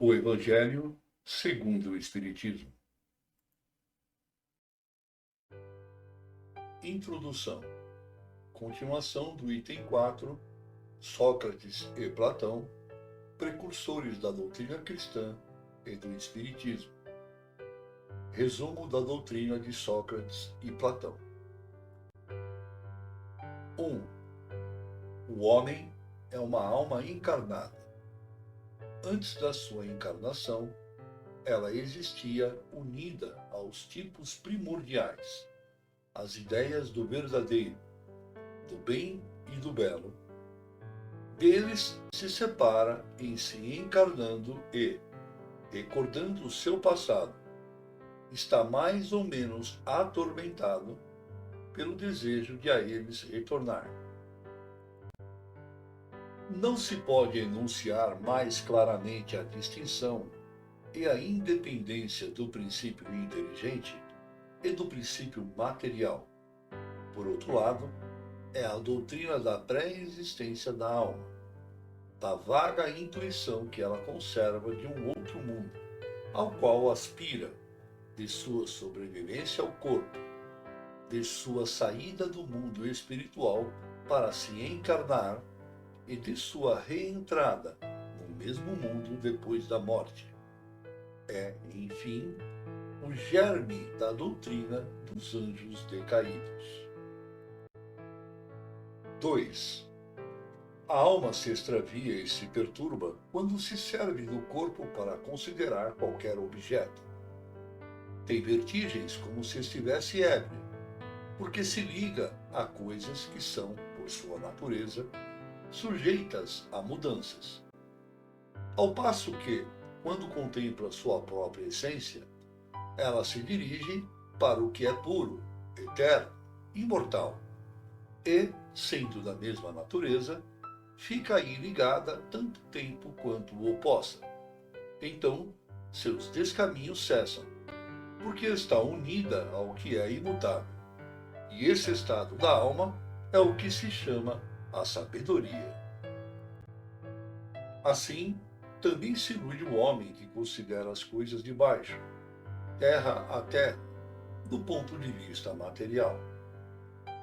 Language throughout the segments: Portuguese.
O Evangelho segundo o Espiritismo. Introdução. Continuação do item 4, Sócrates e Platão, precursores da doutrina cristã e do Espiritismo. Resumo da doutrina de Sócrates e Platão. 1. O homem é uma alma encarnada. Antes da sua encarnação, ela existia unida aos tipos primordiais, às ideias do verdadeiro, do bem e do belo. Deles se separa em se encarnando e, recordando o seu passado, está mais ou menos atormentado pelo desejo de a eles retornar. Não se pode enunciar mais claramente a distinção e a independência do princípio inteligente e do princípio material. Por outro lado, é a doutrina da pré-existência da alma, da vaga intuição que ela conserva de um outro mundo, ao qual aspira, de sua sobrevivência ao corpo, de sua saída do mundo espiritual para se encarnar e de sua reentrada no mesmo mundo depois da morte. É, enfim, o germe da doutrina dos anjos decaídos. 2. A alma se extravia e se perturba quando se serve do corpo para considerar qualquer objeto. Tem vertigens como se estivesse ébria, porque se liga a coisas que são, por sua natureza, sujeitas a mudanças. Ao passo que, quando contempla sua própria essência, ela se dirige para o que é puro, eterno, imortal, e, sendo da mesma natureza, fica aí ligada tanto tempo quanto o possa. Então, seus descaminhos cessam, porque está unida ao que é imutável. E esse estado da alma é o que se chama a sabedoria. Assim, também se ilude o homem que considera as coisas de baixo, terra a terra, do ponto de vista material.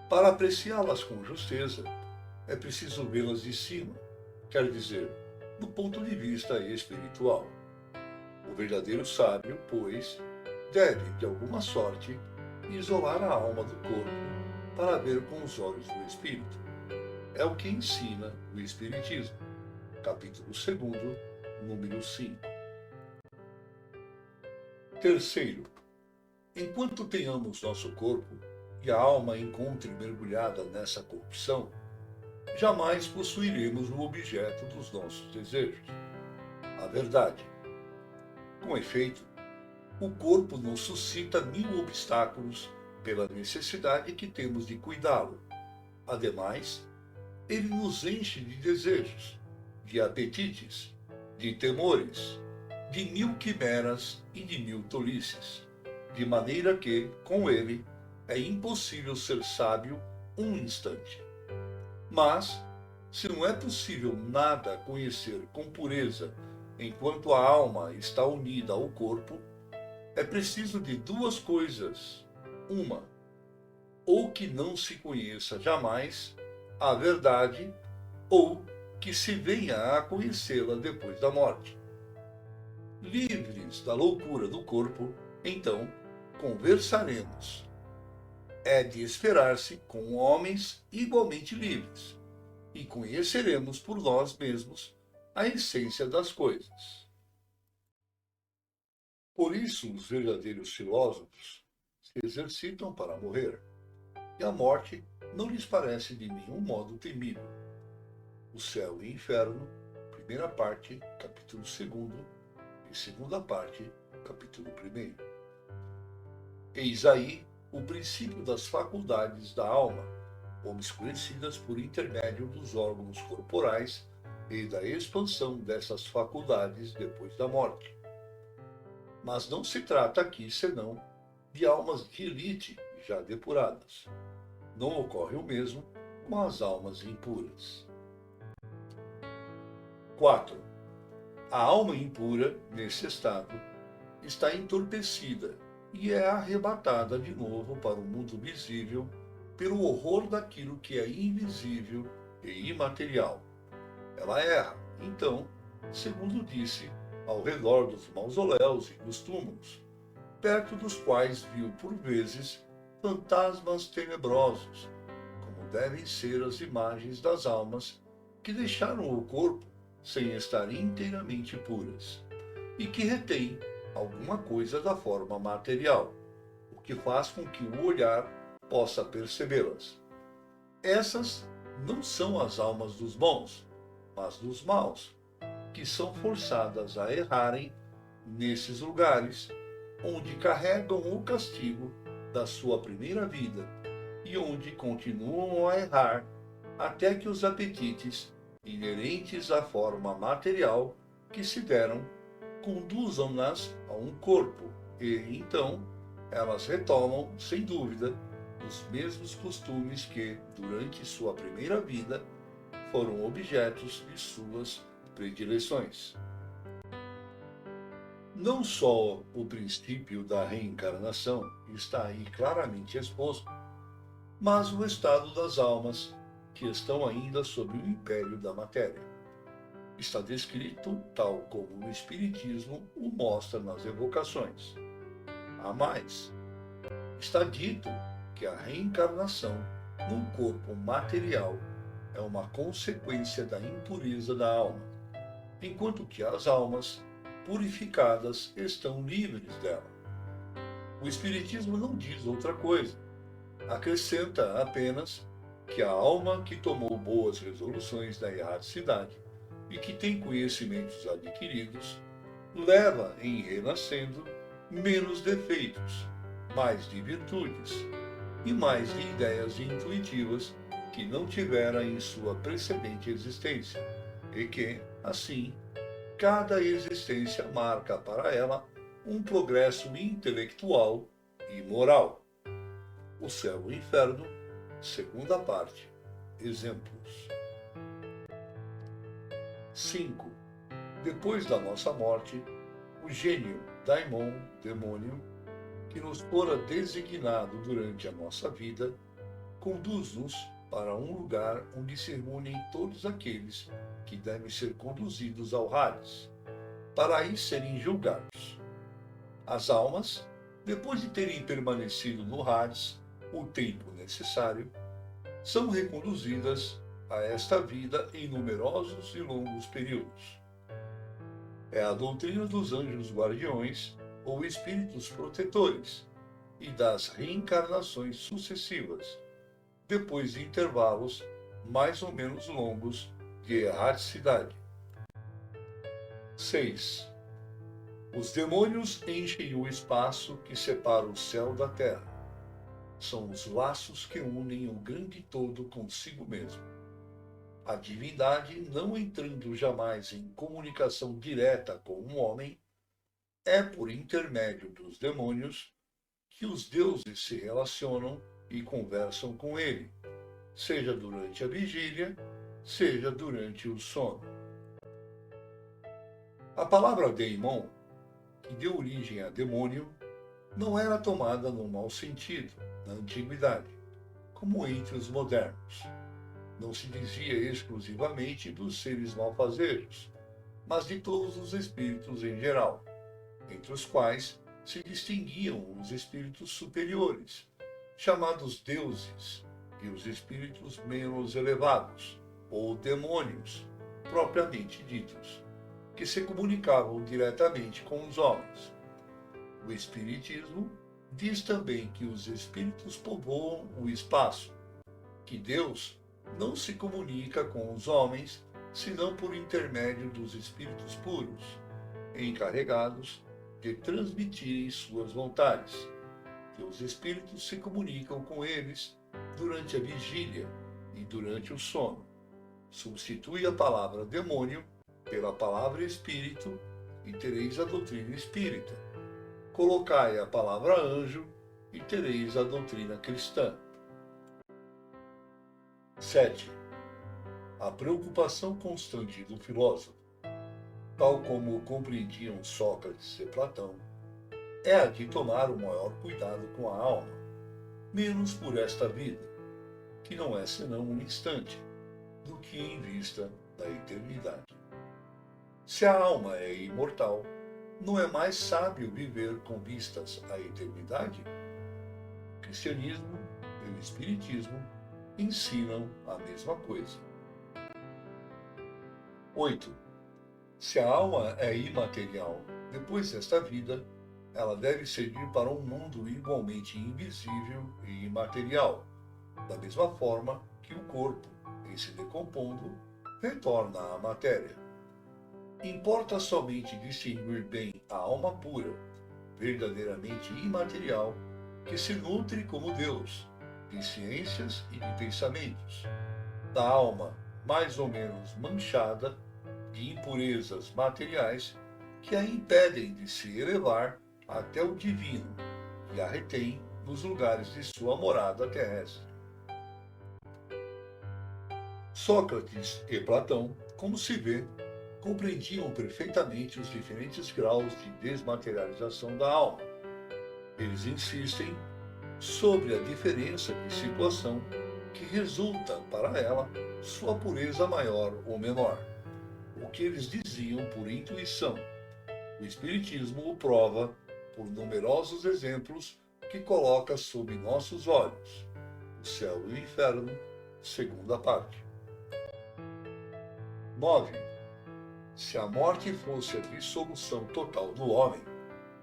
Para apreciá-las com justeza, é preciso vê-las de cima, quer dizer, do ponto de vista espiritual. O verdadeiro sábio, pois, deve, de alguma sorte, isolar a alma do corpo para ver com os olhos do espírito. É o que ensina o Espiritismo, capítulo 2, número 5. Terceiro, enquanto tenhamos nosso corpo e a alma encontre mergulhada nessa corrupção, jamais possuiremos o objeto dos nossos desejos, a verdade. Com efeito, o corpo nos suscita 1000 obstáculos pela necessidade que temos de cuidá-lo. Ademais, ele nos enche de desejos, de apetites, de temores, de 1000 quimeras e de 1000 tolices, de maneira que, com ele, é impossível ser sábio um instante. Mas, se não é possível nada conhecer com pureza enquanto a alma está unida ao corpo, é preciso de duas coisas. Uma, ou que não se conheça jamais a verdade, ou que se venha a conhecê-la depois da morte. Livres da loucura do corpo, então, conversaremos. É de esperar-se com homens igualmente livres, e conheceremos por nós mesmos a essência das coisas. Por isso, os verdadeiros filósofos se exercitam para morrer, e a morte não lhes parece de nenhum modo temível. O céu e o inferno, primeira parte, capítulo 2, e segunda parte, capítulo 1. Eis aí o princípio das faculdades da alma, obscurecidas por intermédio dos órgãos corporais e da expansão dessas faculdades depois da morte. Mas não se trata aqui senão de almas de elite já depuradas. Não ocorre o mesmo com as almas impuras. 4. A alma impura, nesse estado, está entorpecida e é arrebatada de novo para o mundo visível pelo horror daquilo que é invisível e imaterial. Ela erra, então, segundo disse, ao redor dos mausoléus e dos túmulos, perto dos quais viu por vezes fantasmas tenebrosos, como devem ser as imagens das almas que deixaram o corpo sem estar inteiramente puras, e que retêm alguma coisa da forma material, o que faz com que o olhar possa percebê-las. Essas não são as almas dos bons, mas dos maus, que são forçadas a errarem nesses lugares, onde carregam o castigo da sua primeira vida e onde continuam a errar até que os apetites inerentes à forma material que se deram conduzam-nas a um corpo e, então, elas retomam, sem dúvida, os mesmos costumes que, durante sua primeira vida, foram objetos de suas predileções. Não só o princípio da reencarnação está aí claramente exposto, mas o estado das almas que estão ainda sob o império da matéria. Está descrito tal como o Espiritismo o mostra nas evocações. Há mais. Está dito que a reencarnação num corpo material é uma consequência da impureza da alma, enquanto que as almas purificadas estão livres dela. O Espiritismo não diz outra coisa. Acrescenta apenas que a alma que tomou boas resoluções da erraticidade e que tem conhecimentos adquiridos leva, em renascendo, menos defeitos, mais de virtudes e mais de ideias intuitivas que não tivera em sua precedente existência, e que, assim, cada existência marca para ela um progresso intelectual e moral. O céu e o inferno, segunda parte. Exemplos. 5. Depois da nossa morte, o gênio, daimon, demônio, que nos fora designado durante a nossa vida, conduz-nos para um lugar onde se reúnem todos aqueles que devem ser conduzidos ao Hades, para aí serem julgados. As almas, depois de terem permanecido no Hades o tempo necessário, são reconduzidas a esta vida em numerosos e longos períodos. É a doutrina dos anjos guardiões ou espíritos protetores e das reencarnações sucessivas, depois de intervalos mais ou menos longos de erraticidade. 6. Os demônios enchem o espaço que separa o céu da terra. São os laços que unem o grande todo consigo mesmo. A divindade, não entrando jamais em comunicação direta com um homem, é por intermédio dos demônios que os deuses se relacionam e conversam com ele, seja durante a vigília, seja durante o sono. A palavra daimon, que deu origem a demônio, não era tomada no mau sentido, na antiguidade, como entre os modernos. Não se dizia exclusivamente dos seres malfazejos, mas de todos os espíritos em geral, entre os quais se distinguiam os espíritos superiores, chamados deuses, e os espíritos menos elevados, ou demônios, propriamente ditos, que se comunicavam diretamente com os homens. O Espiritismo diz também que os espíritos povoam o espaço, que Deus não se comunica com os homens senão por intermédio dos espíritos puros, encarregados de transmitirem suas vontades, que os espíritos se comunicam com eles durante a vigília e durante o sono. Substitui a palavra demônio pela palavra espírito e tereis a doutrina espírita. Colocai a palavra anjo e tereis a doutrina cristã. 7. A preocupação constante do filósofo. tal como compreendiam Sócrates e Platão, é a de tomar o maior cuidado com a alma, menos por esta vida, que não é senão um instante, do que em vista da eternidade. Se a alma é imortal, não é mais sábio viver com vistas à eternidade? O cristianismo e o espiritismo ensinam a mesma coisa. 8. Se a alma é imaterial, depois desta vida, ela deve seguir para um mundo igualmente invisível e imaterial, da mesma forma que o corpo, em se decompondo, retorna à matéria. Importa somente distinguir bem a alma pura, verdadeiramente imaterial, que se nutre como Deus, de ciências e de pensamentos, da alma mais ou menos manchada de impurezas materiais que a impedem de se elevar até o divino e a retém nos lugares de sua morada terrestre. Sócrates e Platão, como se vê, compreendiam perfeitamente os diferentes graus de desmaterialização da alma. Eles insistem sobre a diferença de situação que resulta para ela sua pureza maior ou menor, o que eles diziam por intuição. O Espiritismo o prova por numerosos exemplos que coloca sob nossos olhos. O céu e o inferno, segunda parte. 9. Se a morte fosse a dissolução total do homem,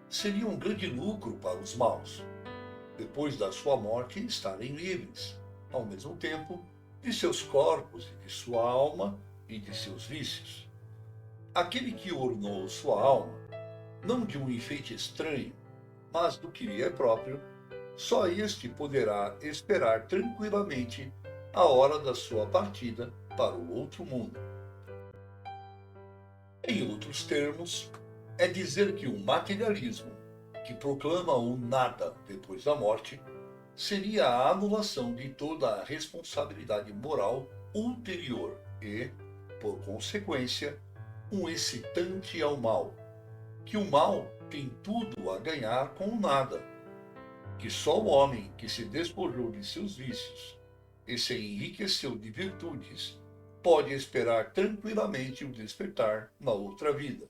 seria um grande lucro para os maus, depois da sua morte estarem livres, ao mesmo tempo, de seus corpos e de sua alma e de seus vícios. Aquele que ornou sua alma, não de um enfeite estranho, mas do que lhe é próprio, só este poderá esperar tranquilamente a hora da sua partida para o outro mundo. Em outros termos, é dizer que o materialismo, que proclama o nada depois da morte, seria a anulação de toda a responsabilidade moral ulterior e, por consequência, um excitante ao mal, que o mal tem tudo a ganhar com o nada, que só o homem que se despojou de seus vícios e se enriqueceu de virtudes pode esperar tranquilamente o despertar na outra vida.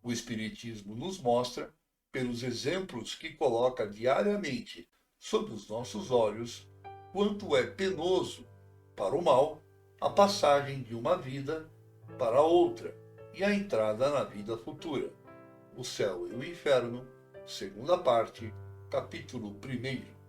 O Espiritismo nos mostra, pelos exemplos que coloca diariamente sob os nossos olhos, quanto é penoso para o mal a passagem de uma vida para outra e a entrada na vida futura. O céu e o inferno, segunda parte, capítulo 1.